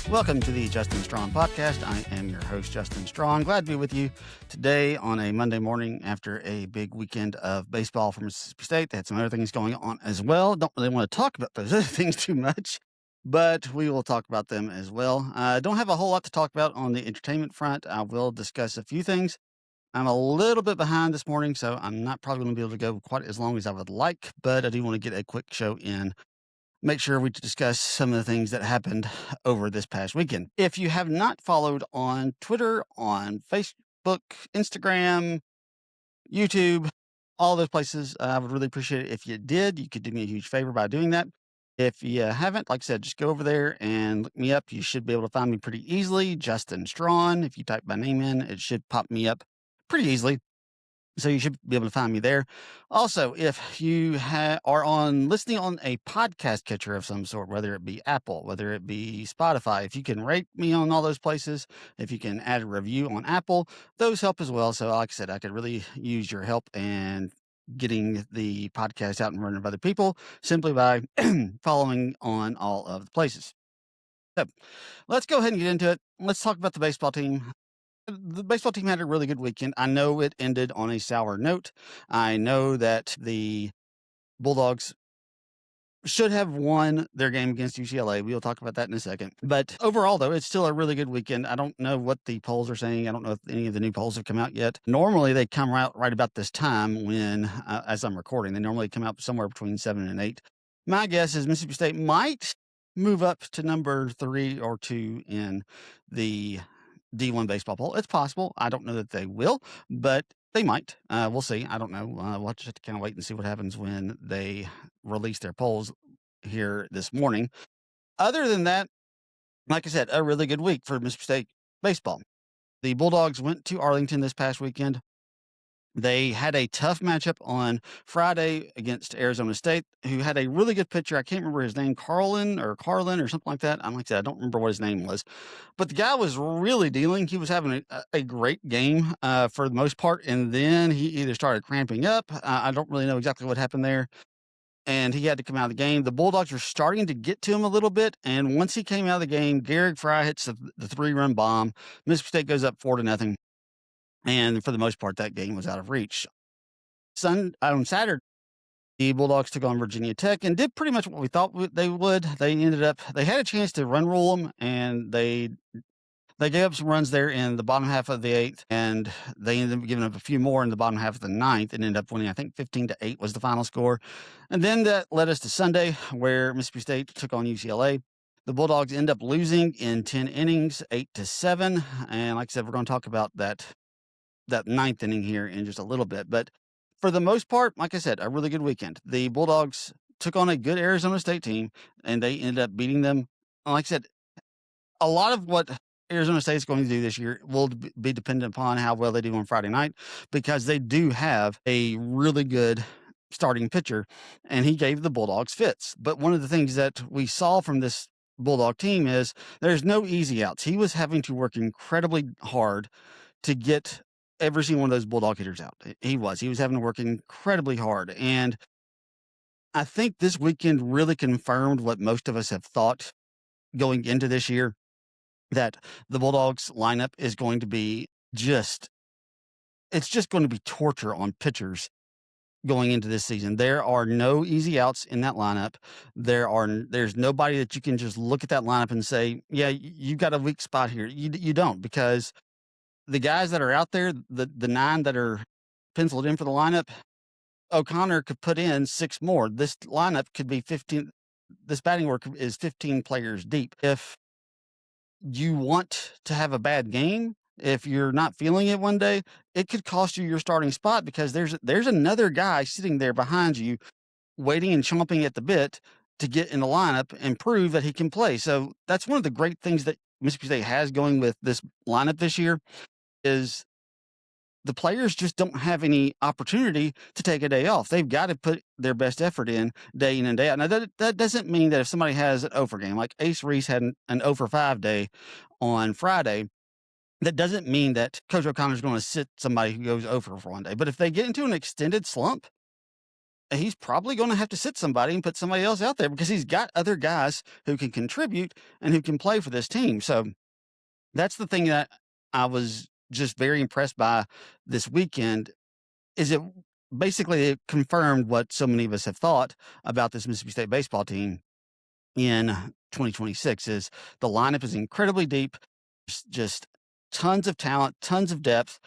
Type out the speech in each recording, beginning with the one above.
Welcome to the Justin Strawn podcast. I am your host, Justin Strawn. Glad to be with you today on a Monday morning after a big weekend of baseball for Mississippi State. They had some other things going on as well. Don't really want to talk about those other things too much, but we will talk about them as well. I don't have a whole lot to talk about on the entertainment front. I will discuss a few things. I'm a little bit behind this morning, so I'm not probably going to be able to go quite as long as I would like, but I do want to get a quick show in. Make sure we discuss some of the things that happened over this past weekend. If you have not followed on Twitter, on Facebook, Instagram, YouTube, all those places, I would really appreciate it if you did. You could do me a huge favor by doing that. If you haven't, like I said, just go over there and look me up. You should be able to find me pretty easily. Justin Strawn. If you type my name in, it should pop me up pretty easily. So you should be able to find me there. Also, if you are listening on a podcast catcher of some sort, whether it be Apple, whether it be Spotify, if you can rate me on all those places, if you can add a review on Apple, those help as well. So like I said, I could really use your help in getting the podcast out and running of other people simply by following on all of the places. So let's go ahead and get into it. Let's talk about the baseball team. The baseball team had a really good weekend. I know it ended on a sour note. I know that the Bulldogs should have won their game against UCLA. We'll talk about that in a second. But overall, though, it's still a really good weekend. I don't know what the polls are saying. I don't know if any of the new polls have come out yet. Normally, they come out right about this time when, as I'm recording, they normally come out somewhere between 7 and 8. My guess is Mississippi State might move up to number 3 or 2 in the D1 baseball poll. It's possible. I don't know that they will, but they might. We'll see. I don't know. We'll just have to kind of wait and see what happens when they release their polls here this morning. Other than that, like I said, a really good week for Mississippi State baseball. The Bulldogs went to Arlington this past weekend. They had a tough matchup on Friday against Arizona State, who had a really good pitcher. I can't remember his name, Carlin or something like that. Like I said, I don't remember what his name was. But the guy was really dealing. He was having a great game for the most part. And then he either started cramping up. I don't really know exactly what happened there. And he had to come out of the game. The Bulldogs were starting to get to him a little bit. And once he came out of the game, Garrick Fry hits the 3-run bomb. Mississippi State goes up 4-0. And for the most part, that game was out of reach. On Saturday, the Bulldogs took on Virginia Tech and did pretty much what we thought they would. They had a chance to run rule them, and they gave up some runs there in the bottom half of the 8th, and they ended up giving up a few more in the bottom half of the 9th and ended up winning, I think 15-8 was the final score. And then that led us to Sunday, where Mississippi State took on UCLA. The Bulldogs end up losing in 10 innings, 8-7. And like I said, we're going to talk about that 9th inning here in just a little bit. But for the most part, like I said, a really good weekend. The Bulldogs took on a good Arizona State team, and they ended up beating them. Like I said, a lot of what Arizona State is going to do this year will be dependent upon how well they do on Friday night, because they do have a really good starting pitcher, and he gave the Bulldogs fits. But one of the things that we saw from this Bulldog team is there's no easy outs. He was having to work incredibly hard to get every single one of those Bulldog hitters out. He was having to work incredibly hard. And I think this weekend really confirmed what most of us have thought going into this year, that the Bulldogs lineup is going to be it's just going to be torture on pitchers going into this season. There are no easy outs in that lineup. There's nobody that you can just look at that lineup and say, yeah, you've got a weak spot here. You don't, because the guys that are out there, the 9 that are penciled in for the lineup, O'Connor could put in 6 more. This lineup could be 15. This batting work is 15 players deep. If you want to have a bad game, if you're not feeling it one day, it could cost you your starting spot, because there's another guy sitting there behind you waiting and chomping at the bit to get in the lineup and prove that he can play. So that's one of the great things that Mississippi State has going with this lineup this year, is the players just don't have any opportunity to take a day off. They've got to put their best effort in and day out. Now, that doesn't mean that if somebody has an over game, like Ace Reese had an over 5 day on Friday, that doesn't mean that Coach O'Connor's going to sit somebody who goes over for one day. But if they get into an extended slump, he's probably going to have to sit somebody and put somebody else out there because he's got other guys who can contribute and who can play for this team. So that's the thing that I was just very impressed by this weekend is it basically it confirmed what so many of us have thought about this Mississippi State baseball team in 2026 is the lineup is incredibly deep, just tons of talent, tons of depth,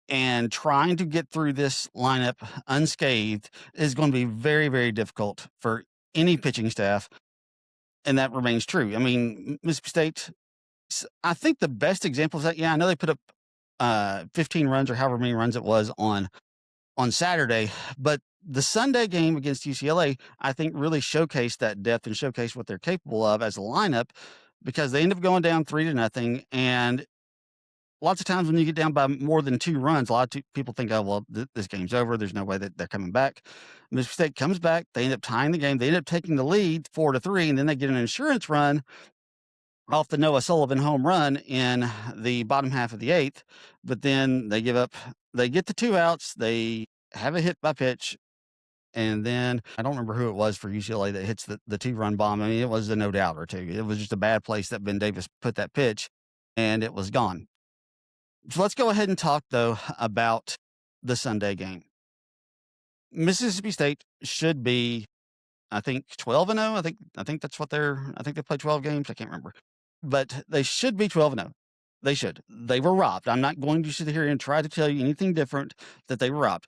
and trying to get through this lineup unscathed is going to be very, very difficult for any pitching staff. And that remains true. I mean, Mississippi State, I think the best example is that, I know they put up 15 runs or however many runs it was on Saturday, but the Sunday game against UCLA, I think really showcased that depth and showcased what they're capable of as a lineup because they end up going down 3-0. And lots of times when you get down by more than 2 runs, a lot of people think, oh, well, this game's over. There's no way that they're coming back. Mississippi State comes back. They end up tying the game. They end up taking the lead 4-3, and then they get an insurance run off the Noah Sullivan home run in the bottom half of the 8th. But then they give up. They get the 2 outs. They have a hit by pitch. And then I don't remember who it was for UCLA that hits the 2-run bomb. I mean, it was a no doubt or two. It was just a bad place that Ben Davis put that pitch, and it was gone. So let's go ahead and talk, though, about the Sunday game. Mississippi State should be, I think, 12-0. I think that's what I think they played 12 games. I can't remember. But they should be 12-0. They should. They were robbed. I'm not going to sit here and try to tell you anything different that they were robbed.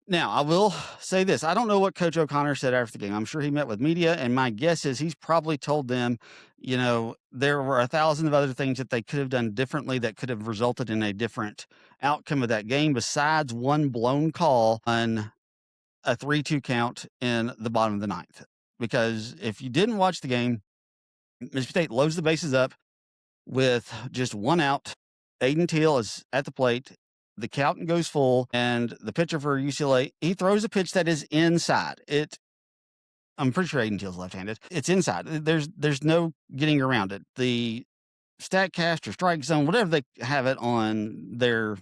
Now, I will say this. I don't know what Coach O'Connor said after the game. I'm sure he met with media, and my guess is he's probably told them, there were 1,000 of other things that they could have done differently that could have resulted in a different outcome of that game besides one blown call on a 3-2 count in the bottom of the 9th. Because if you didn't watch the game, Mississippi State loads the bases up with just 1 out. Aiden Teal is at the plate. The count goes full, and the pitcher for UCLA, he throws a pitch that is inside. I'm pretty sure Aiden Teal's left-handed. It's inside. There's no getting around it. The StatCast or Strike Zone, whatever they have it on their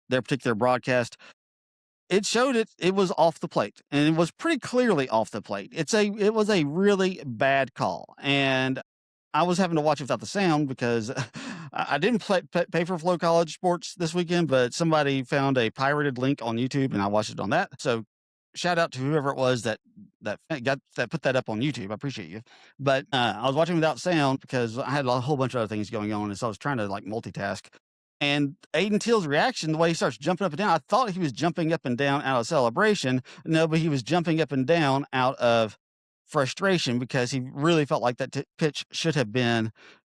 particular broadcast, it showed it was off the plate, and it was pretty clearly off the plate. It was a really bad call, and I was having to watch it without the sound because I didn't pay for Flow College Sports this weekend, but somebody found a pirated link on YouTube and I watched it on that. So shout out to whoever it was that put that up on YouTube. I appreciate you. But I was watching without sound because I had a whole bunch of other things going on. And so I was trying to multitask. And Aiden Teal's reaction, the way he starts jumping up and down, I thought he was jumping up and down out of celebration. No, but he was jumping up and down out of frustration because he really felt like that pitch should have been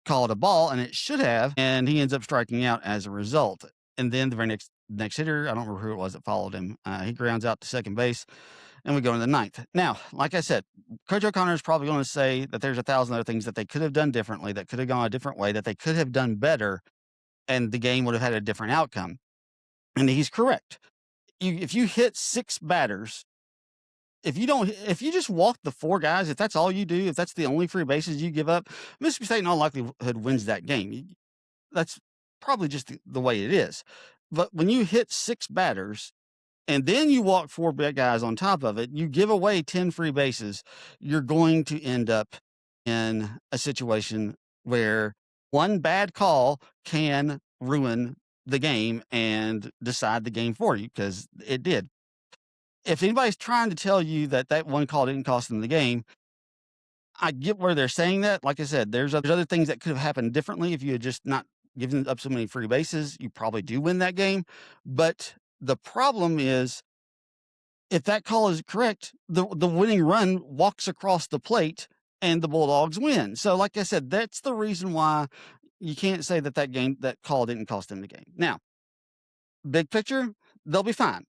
called a ball, and it should have, and he ends up striking out as a result. And then the very next hitter, I don't remember who it was that followed him, he grounds out to second base, and we go into the 9th. Now, like I said, Coach O'Connor is probably going to say that there's 1,000 other things that they could have done differently, that could have gone a different way, that they could have done better, and the game would have had a different outcome. And he's correct. If you hit 6 batters, if you just walk the 4 guys, if that's all you do, if that's the only free bases you give up, Mississippi State in all likelihood wins that game. That's probably just the way it is. But when you hit 6 batters and then you walk 4 big guys on top of it, you give away 10 free bases, you're going to end up in a situation where one bad call can ruin the game and decide the game for you, because it did. If anybody's trying to tell you that one call didn't cost them the game, I get where they're saying that. Like I said, there's other things that could have happened differently if you had just not given up so many free bases. You probably do win that game. But the problem is, if that call is correct, the winning run walks across the plate and the Bulldogs win. So like I said, that's the reason why you can't say that call didn't cost them the game. Now, big picture, they'll be fine.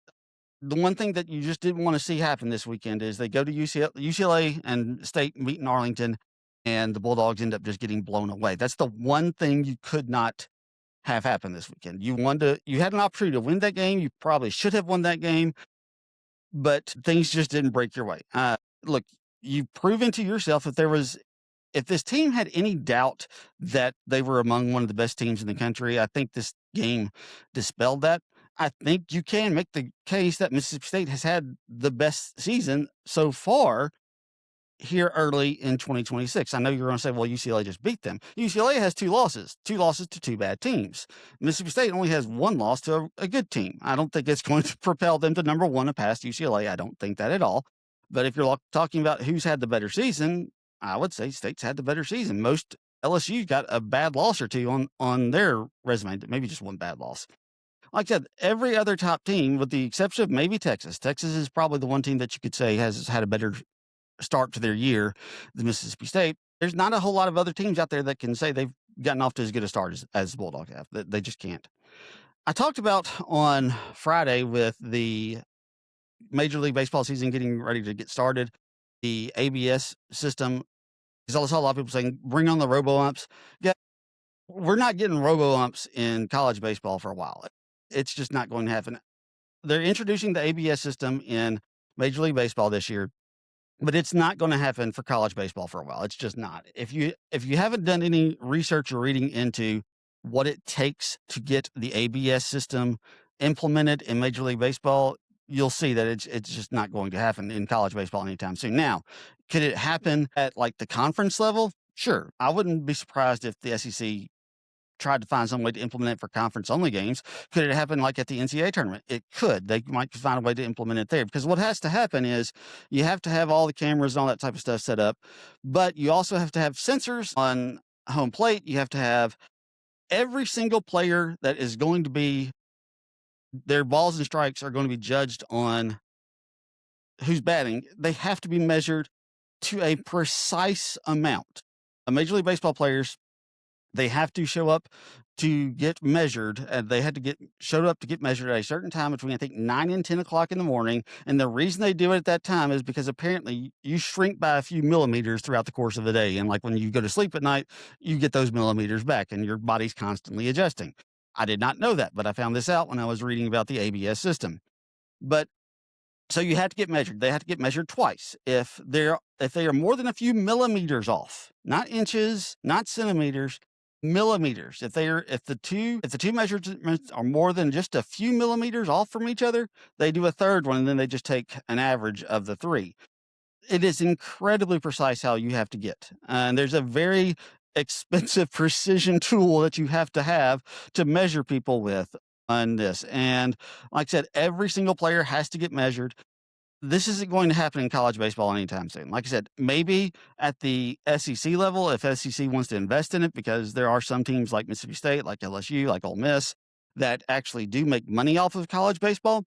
The one thing that you just didn't want to see happen this weekend is they go to UCLA and State meet in Arlington, and the Bulldogs end up just getting blown away. That's the one thing you could not have happened this weekend. You had an opportunity to win that game. You probably should have won that game, but things just didn't break your way. Look, you've proven to yourself that if this team had any doubt that they were among one of the best teams in the country, I think this game dispelled that. I think you can make the case that Mississippi State has had the best season so far here early in 2026. I know you're going to say, well, UCLA just beat them. UCLA has two losses to two bad teams. Mississippi State only has one loss to a good team. I don't think it's going to propel them to number one and past UCLA. I don't think that at all. But if you're talking about who's had the better season, I would say State's had the better season. Most LSU got a bad loss or two on their resume, maybe just one bad loss. Like I said, every other top team, with the exception of maybe Texas. Texas is probably the one team that you could say has had a better start to their year than Mississippi State. There's not a whole lot of other teams out there that can say they've gotten off to as good a start as the Bulldogs have. They just can't. I talked about on Friday with the Major League Baseball season getting ready to get started, the ABS system, because I saw a lot of people saying, bring on the robo-umps. Yeah, we're not getting robo-umps in college baseball for a while. It's just not going to happen. They're introducing the ABS system in Major League Baseball this year, but it's not going to happen for college baseball for a while. It's just not. If you haven't done any research or reading into what it takes to get the ABS system implemented in Major League Baseball, you'll see that it's just not going to happen in college baseball anytime soon. Now, could it happen at like the conference level? Sure. I wouldn't be surprised if the SEC tried to find some way to implement it for conference only games. Could it happen like at the NCAA tournament? It could. They might find a way to implement it there, because what has to happen is you have to have all the cameras and all that type of stuff set up, but you also have to have sensors on home plate. You have to have every single player that is going to be, their balls and strikes are going to be judged on who's batting. They have to be measured to a precise amount. Major League Baseball players, they have to show up to get measured, and they had to showed up to get measured at a certain time between, I think, 9 and 10 o'clock in the morning. And the reason they do it at that time is because apparently you shrink by a few millimeters throughout the course of the day. And like when you go to sleep at night, you get those millimeters back and your body's constantly adjusting. I did not know that, but I found this out when I was reading about the ABS system. But so you have to get measured. They have to get measured twice. If they are more than a few millimeters off, not inches, not centimeters, millimeters. If the two measurements are more than just a few millimeters off from each other, they do a third one, and then they just take an average of the three. It is incredibly precise how you have to get. And there's a very expensive precision tool that you have to measure people with on this. And like I said, every single player has to get measured. This isn't going to happen in college baseball anytime soon. Like I said, maybe at the SEC level, if SEC wants to invest in it, because there are some teams like Mississippi State, like LSU, like Ole Miss, that actually do make money off of college baseball,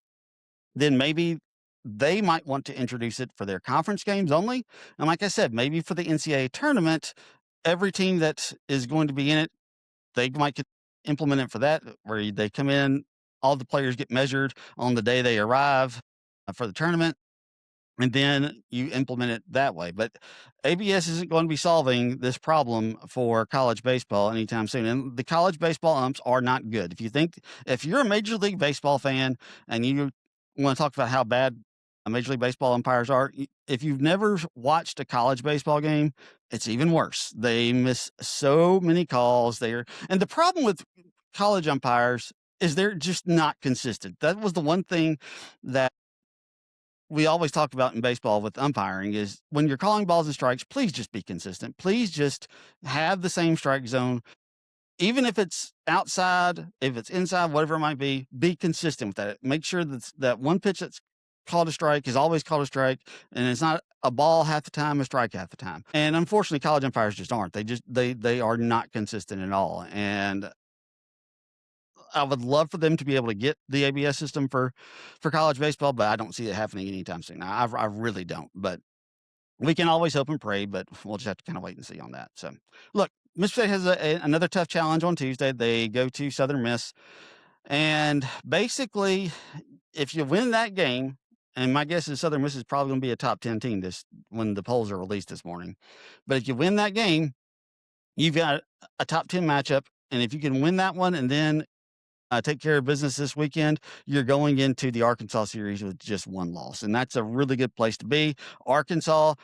then maybe they might want to introduce it for their conference games only. And like I said, maybe for the NCAA tournament, every team that is going to be in it, they might implement it for that, where they come in, all the players get measured on the day they arrive for the tournament, and then you implement it that way. But ABS isn't going to be solving this problem for college baseball anytime soon. And the college baseball umps are not good. If you're a Major League Baseball fan and you want to talk about how bad Major League Baseball umpires are, if you've never watched a college baseball game, it's even worse. They miss so many calls there. And the problem with college umpires is they're just not consistent. That was the one thing that we always talk about in baseball with umpiring, is when you're calling balls and strikes, please just be consistent. Please just have the same strike zone. Even if it's outside, if it's inside, whatever it might be consistent with that. Make sure that one pitch that's called a strike is always called a strike, and it's not a ball half the time, a strike half the time. And unfortunately, college umpires just aren't. They are not consistent at all. And I would love for them to be able to get the ABS system for college baseball, but I don't see it happening anytime soon. I really don't. But we can always hope and pray, but we'll just have to kind of wait and see on that. So, look, Mississippi State has another tough challenge on Tuesday. They go to Southern Miss, and basically, if you win that game, and my guess is Southern Miss is probably going to be a top 10 team when the polls are released this morning. But if you win that game, you've got a top 10 matchup And if you can win that one and then take care of business this weekend, you're going into the Arkansas series with just one loss. And that's a really good place to be. Arkansas,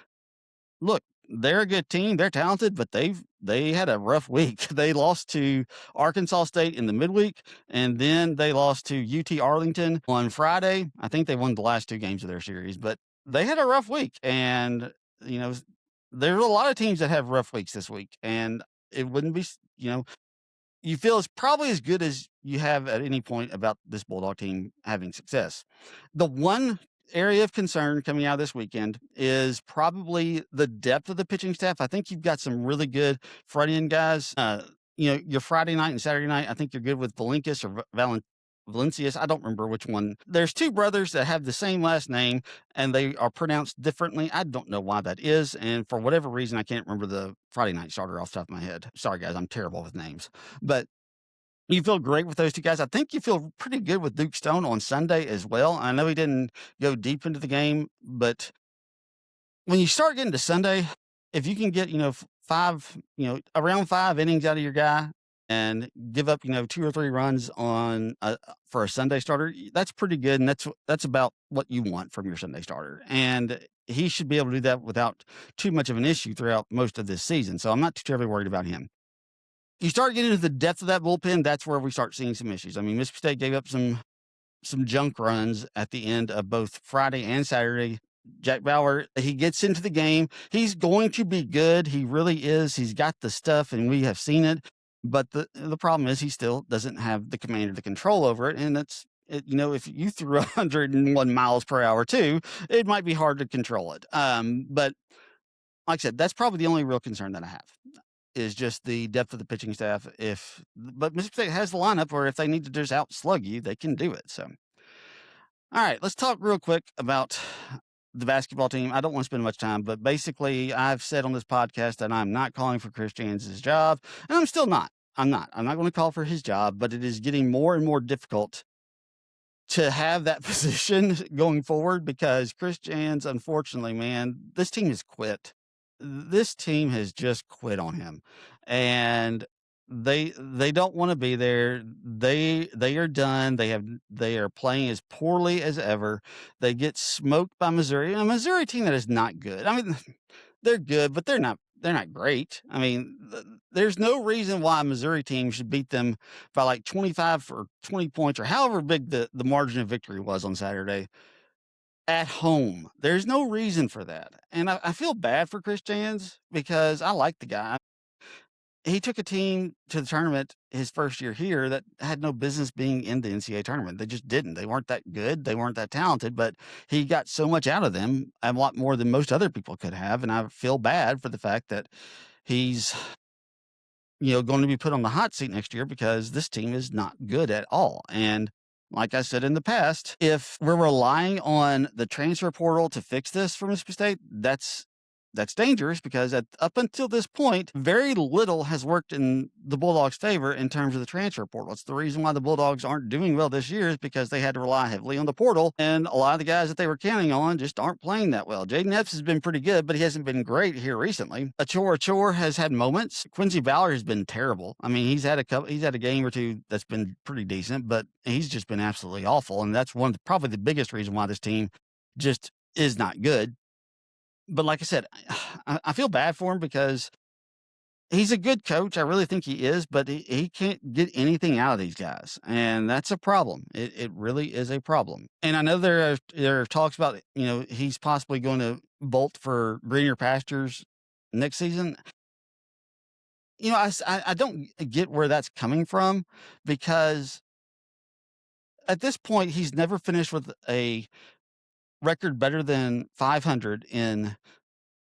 look, they're a good team. They're talented, but they had a rough week. They lost to Arkansas State in the midweek, and then they lost to UT Arlington on Friday. I think they won the last two games of their series, but they had a rough week. And, you know, there's a lot of teams that have rough weeks this week, and it wouldn't be, you feel it's probably as good as you have at any point about this Bulldog team having success. The one area of concern coming out of this weekend is probably the depth of the pitching staff. I think you've got some really good front-end guys. Your Friday night and Saturday night, I think you're good with Valencius or Valencius. I don't remember which one. There's two brothers that have the same last name, and they are pronounced differently. I don't know why that is, and for whatever reason, I can't remember the Friday night starter off the top of my head. Sorry, guys, I'm terrible with names. But you feel great with those two guys. I think you feel pretty good with Duke Stone on Sunday as well. I know he didn't go deep into the game, but when you start getting to Sunday, if you can get, around 5 innings out of your guy and give up, 2 or 3 runs on for a Sunday starter, that's pretty good. And that's about what you want from your Sunday starter. And he should be able to do that without too much of an issue throughout most of this season. So I'm not too terribly worried about him. You start getting into the depth of that bullpen, that's where we start seeing some issues. I mean, Mississippi State gave up some junk runs at the end of both Friday and Saturday. Jack Bauer, he gets into the game. He's going to be good. He really is. He's got the stuff, and we have seen it. But the problem is he still doesn't have the command or the control over it. And if you threw 101 miles per hour too, it might be hard to control it. But like I said, that's probably the only real concern that I have is just the depth of the pitching staff. But Mississippi State has the lineup where if they need to just out slug you, they can do it. So, all right, let's talk real quick about the basketball team. I don't want to spend much time, but basically I've said on this podcast that I'm not calling for Chris Jans' job, and I'm still not. I'm not going to call for his job, but it is getting more and more difficult to have that position going forward because Chris Jans, unfortunately, man, this team has quit. This team has just quit on him, and they don't want to be there. They are done. They are playing as poorly as ever. They get smoked by Missouri, a Missouri team that is not good. I mean, they're good, but they're not great. I mean, there's no reason why a Missouri team should beat them by like 25 or 20 points or however big the margin of victory was on Saturday. At home. There's no reason for that. And I feel bad for Chris Jans because I like the guy. He took a team to the tournament his first year here that had no business being in the NCAA tournament. They just didn't. They weren't that good. They weren't that talented, but he got so much out of them, a lot more than most other people could have. And I feel bad for the fact that he's going to be put on the hot seat next year because this team is not good at all. And like I said in the past, if we're relying on the transfer portal to fix this for Mississippi State, that's dangerous because up until this point, very little has worked in the Bulldogs' favor in terms of the transfer portal. It's the reason why the Bulldogs aren't doing well this year is because they had to rely heavily on the portal, and a lot of the guys that they were counting on just aren't playing that well. Jaden Epps has been pretty good, but he hasn't been great here recently. Achor has had moments. Quincy Ballard has been terrible. I mean, he's had a game or two that's been pretty decent, but he's just been absolutely awful, and that's probably the biggest reason why this team just is not good. But like I said, I feel bad for him because he's a good coach. I really think he is, but he can't get anything out of these guys. And that's a problem. It really is a problem. And I know there are talks about, he's possibly going to bolt for greener pastures next season. I don't get where that's coming from because at this point, he's never finished with a record better than 500 in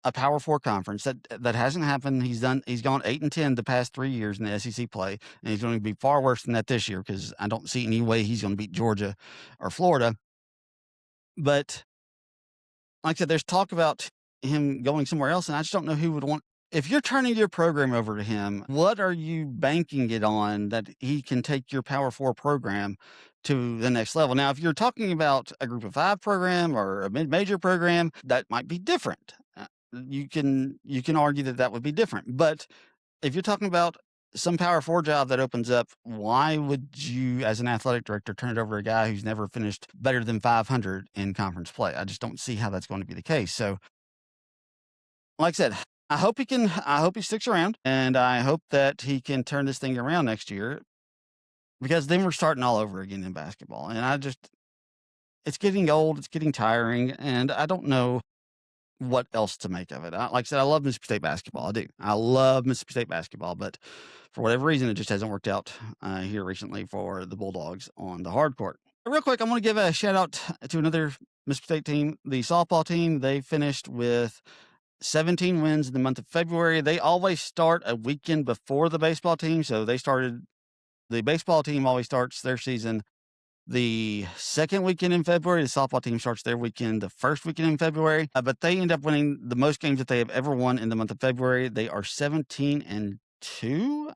a Power Four conference. That hasn't happened. He's gone 8-10 the past 3 years in the SEC play, and he's going to be far worse than that this year because I don't see any way he's going to beat Georgia or Florida. But like I said, there's talk about him going somewhere else, and I just don't know who would want. If you're turning your program over to him, what are you banking it on that he can take your Power Four program to the next level? Now, if you're talking about a Group of Five program or a mid-major program, that might be different. You can argue that would be different. But if you're talking about some Power 4 job that opens up, why would you, as an athletic director, turn it over to a guy who's never finished better than 500 in conference play? I just don't see how that's going to be the case. So, like I said, I hope he sticks around, and I hope that he can turn this thing around next year, because then we're starting all over again in basketball. And it's getting old, it's getting tiring, and I don't know what else to make of it. Like I said, I love Mississippi State basketball. I do. I love Mississippi State basketball, but for whatever reason, it just hasn't worked out here recently for the Bulldogs on the hard court. Real quick, I want to give a shout out to another Mississippi State team, the softball team. They finished with 17 wins in the month of February. They always start a weekend before the baseball team. So the baseball team always starts their season the second weekend in February. The softball team starts their weekend the first weekend in February, but they end up winning the most games that they have ever won in the month of February. They are 17-2,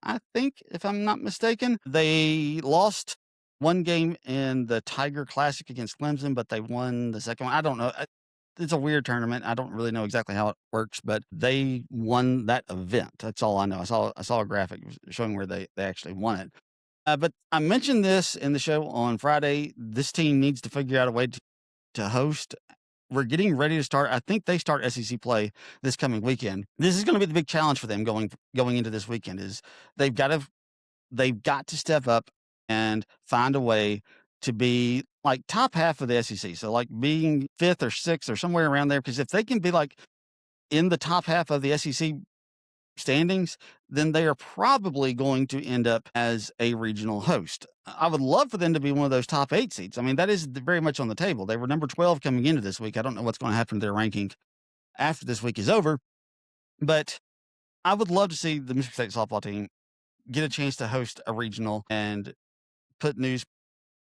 I think, if I'm not mistaken. They lost one game in the Tiger Classic against Clemson, but they won the second one. I don't know. It's a weird tournament. I don't really know exactly how it works, but they won that event. That's all I know. I saw a graphic showing where they actually won it. But I mentioned this in the show on Friday. This team needs to figure out a way to host. We're getting ready to start. I think they start SEC play this coming weekend. This is going to be the big challenge for them going into this weekend. Is they've got to step up and find a way to be like top half of the SEC. So like being fifth or sixth or somewhere around there. Because if they can be like in the top half of the SEC standings, then they are probably going to end up as a regional host. I would love for them to be one of those top 8 seats. I mean, that is very much on the table. They were number 12 coming into this week. I don't know what's going to happen to their ranking after this week is over, but I would love to see the Mississippi State softball team get a chance to host a regional and put News.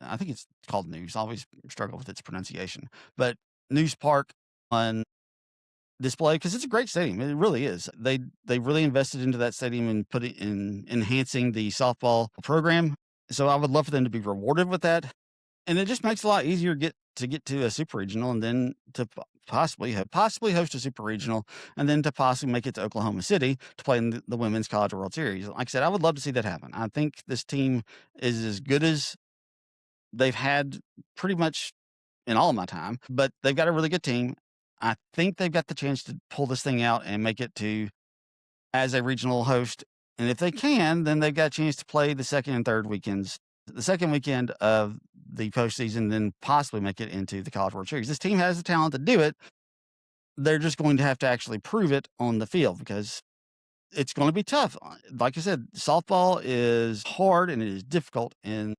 I think it's called News. I always struggle with its pronunciation, but News Park on display, because it's a great stadium. It really is. They really invested into that stadium and put it in enhancing the softball program. So I would love for them to be rewarded with that. And it just makes it a lot easier to get to a super regional, and then to possibly host a super regional, and then to possibly make it to Oklahoma City to play in the Women's College World Series. Like I said, I would love to see that happen. I think this team is as good as they've had pretty much in all of my time, but they've got a really good team. I think they've got the chance to pull this thing out and make it to as a regional host. And if they can, then they've got a chance to play the second and third weekends, the second weekend of the postseason, then possibly make it into the College World Series. This team has the talent to do it. They're just going to have to actually prove it on the field, because it's going to be tough. Like I said, softball is hard and it is difficult in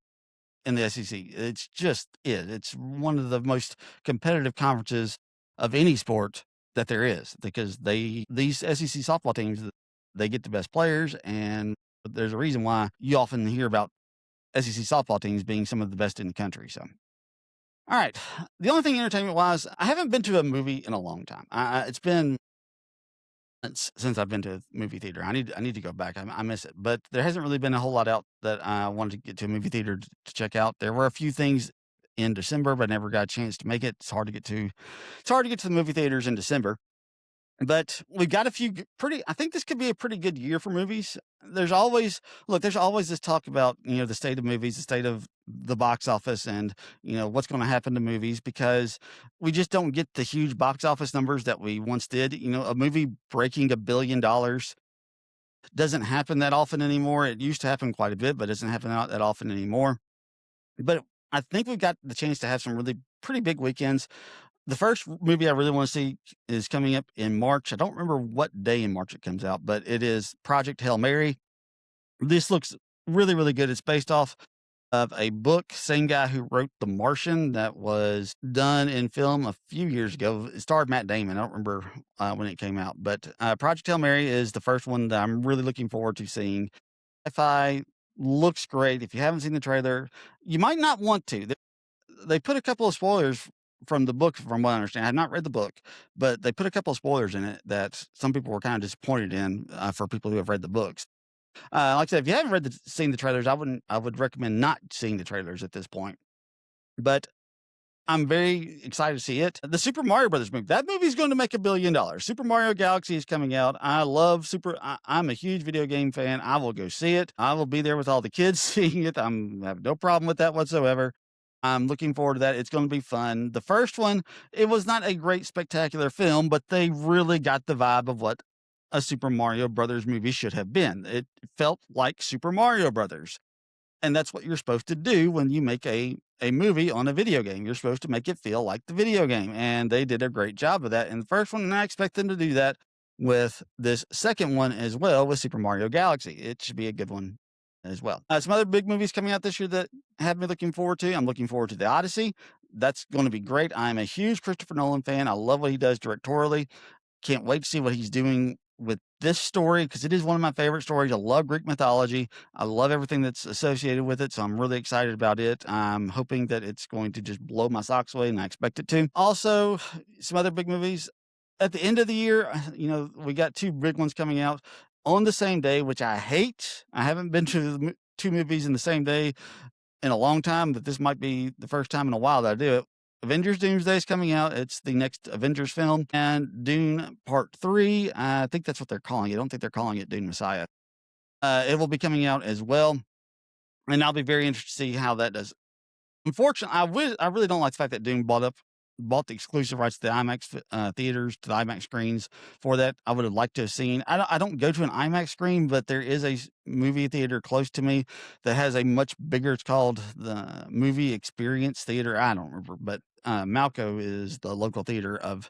the SEC. It's just it's one of the most competitive conferences of any sport that there is, because these SEC softball teams, they get the best players, and there's a reason why you often hear about SEC softball teams being some of the best in the country. So, all right, the only thing entertainment wise, I haven't been to a movie in a long time. It's been since I've been to a movie theater. I need to go back. I miss it, but there hasn't really been a whole lot out that I wanted to get to a movie theater to check out. There were a few things in December, but I never got a chance to make it. It's hard to get to the movie theaters in December. But we've got a few I think this could be a pretty good year for movies. There's always this talk about, the state of movies, the state of the box office, and, what's going to happen to movies, because we just don't get the huge box office numbers that we once did. A movie breaking $1 billion doesn't happen that often anymore. It used to happen quite a bit, but it doesn't happen that often anymore. But I think we've got the chance to have some really pretty big weekends. The first movie I really want to see is coming up in March. I don't remember what day in March it comes out, but it is Project Hail Mary. This looks really, really good. It's based off of a book, same guy who wrote The Martian, that was done in film a few years ago. It starred Matt Damon. I don't remember when it came out, but Project Hail Mary is the first one that I'm really looking forward to seeing. Sci-fi, looks great. If you haven't seen the trailer, you might not want to. They put a couple of spoilers from the book, from what I understand. I have not read the book, but they put a couple of spoilers in it that some people were kind of disappointed in, for people who have read the books. Like I said, if you haven't seen the trailers, I would recommend not seeing the trailers at this point. But I'm very excited to see it. The Super Mario Brothers movie. That movie is going to make $1 billion. Super Mario Galaxy is coming out. I love I'm a huge video game fan. I will go see it. I will be there with all the kids seeing it. I have no problem with that whatsoever. I'm looking forward to that. It's going to be fun. The first one, it was not a great, spectacular film, but they really got the vibe of what a Super Mario Brothers movie should have been. It felt like Super Mario Brothers. And that's what you're supposed to do when you make a movie on a video game. You're supposed to make it feel like the video game. And they did a great job of that in the first one. And I expect them to do that with this second one as well with Super Mario Galaxy. It should be a good one as well. Some other big movies coming out this year that have me looking forward to. I'm looking forward to The Odyssey. That's going to be great. I'm a huge Christopher Nolan fan. I love what he does directorially. Can't wait to see what he's doing with this story because it is one of my favorite stories. I love Greek mythology. I love everything that's associated with it. So I'm really excited about it. I'm hoping that it's going to just blow my socks away, and I expect it to. Also, some other big movies. At the end of the year, we got 2 big ones coming out on the same day, which I hate. I haven't been to the 2 movies in the same day in a long time, but this might be the first time in a while that I do it. Avengers Doomsday is coming out. It's the next Avengers film. And Dune Part 3, I think that's what they're calling it. I don't think they're calling it Dune Messiah. It will be coming out as well. And I'll be very interested to see how that does. Unfortunately, I really don't like the fact that Dune bought the exclusive rights to the IMAX theaters, to the IMAX screens for that. I would have liked to have seen. I don't go to an IMAX screen, but there is a movie theater close to me that has a much bigger. It's called the Movie Experience Theater. I don't remember, but Malco is the local theater of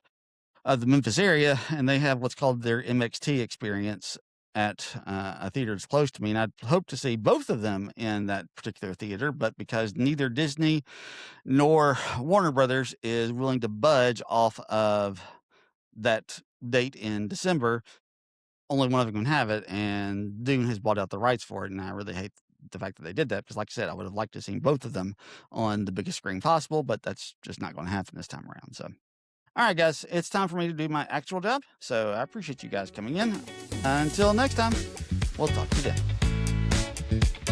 the Memphis area, and they have what's called their MXT experience at a theater that's close to me. And I'd hope to see both of them in that particular theater, but because neither Disney nor Warner Brothers is willing to budge off of that date in December, only one of them can have it, and Dune has bought out the rights for it, and I really hate the fact that they did that because, like I said, I would have liked to have seen both of them on the biggest screen possible, but that's just not going to happen this time around. So, all right, guys, it's time for me to do my actual job. So I appreciate you guys coming in. Until next time, we'll talk to you then.